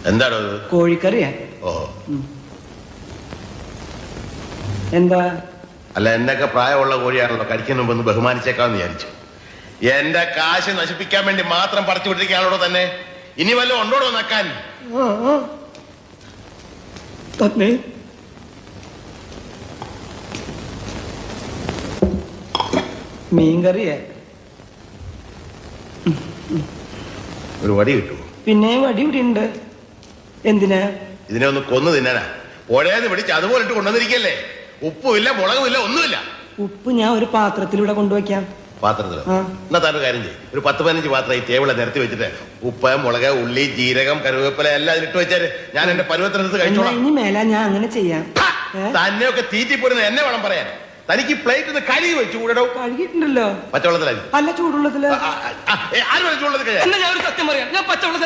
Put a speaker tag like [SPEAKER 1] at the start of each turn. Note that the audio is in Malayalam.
[SPEAKER 1] എന്താണോ
[SPEAKER 2] കോഴിക്കറിയാ.
[SPEAKER 1] ഓ
[SPEAKER 2] എന്താ?
[SPEAKER 1] അല്ല, എന്നൊക്കെ പ്രായമുള്ള കോഴിയാണല്ലോ, കഴിക്കുന്ന മുമ്പ് ഒന്ന് ബഹുമാനിച്ചേക്കാന്ന് വിചാരിച്ചു. എന്റെ കാശ് നശിപ്പിക്കാൻ വേണ്ടി മാത്രം പറിച്ചു വിട്ടിരിക്കാണോ തന്നെ? ഇനി വല്ലതും ഉണ്ടോടോ നക്കാൻ?
[SPEAKER 2] തന്നെ മീൻകറിയാ.
[SPEAKER 1] ഒരു വടി കിട്ടുമോ?
[SPEAKER 2] പിന്നെ വടി ഇവിടെ ഉണ്ട്. എന്തിനാ?
[SPEAKER 1] ഇതിനെ ഒന്ന് കൊന്നു തിന്നാനാ. പുഴയെന്ന് പിടിച്ച് അതുപോലെ ഇട്ട് കൊണ്ടുവന്നിരിക്കല്ലേ. ഉപ്പുമില്ല, മുളകുമില്ല, ഒന്നുമില്ല.
[SPEAKER 2] ഉപ്പ് ഞാൻ ഒരു പാത്രത്തിലൂടെ കൊണ്ടുവയ്ക്കാം.
[SPEAKER 1] പാത്രത്തിലോ? എന്നാ താൻ കാര്യം ചെയ്യും, ഒരു 10-15 പാത്രം ഈ ടേബിളെ നിരത്തി വെച്ചിട്ട് ഉപ്പ്, മുളക്, ഉള്ളി, ജീരകം, കരുവേപ്പില എല്ലാം ഇട്ട് വെച്ചാല് ഞാൻ എന്റെ പരുവത്തിനടുത്ത് കഴിച്ചോളാം.
[SPEAKER 2] ഇനി മേല ഞാൻ അങ്ങനെ ചെയ്യാം.
[SPEAKER 1] തന്നെയൊക്കെ തീറ്റിപ്പോരുന്ന എന്നെ വേണം പറയാൻ. തനിക്ക് പ്ലേറ്റ് ഒന്ന് കഴുകി വെച്ചു കൂടോ.
[SPEAKER 2] കഴുകിയിട്ടുണ്ടല്ലോ.
[SPEAKER 1] പച്ചവെള്ളത്തിലായി
[SPEAKER 2] അല്ല, ചൂടുള്ളത്തില്.
[SPEAKER 1] ആരും ചൂടുള്ളത് കഴിയാം.
[SPEAKER 2] ഞാൻ ഒരു സത്യം പറയാം, ഞാൻ പച്ചവെള്ളത്തിൽ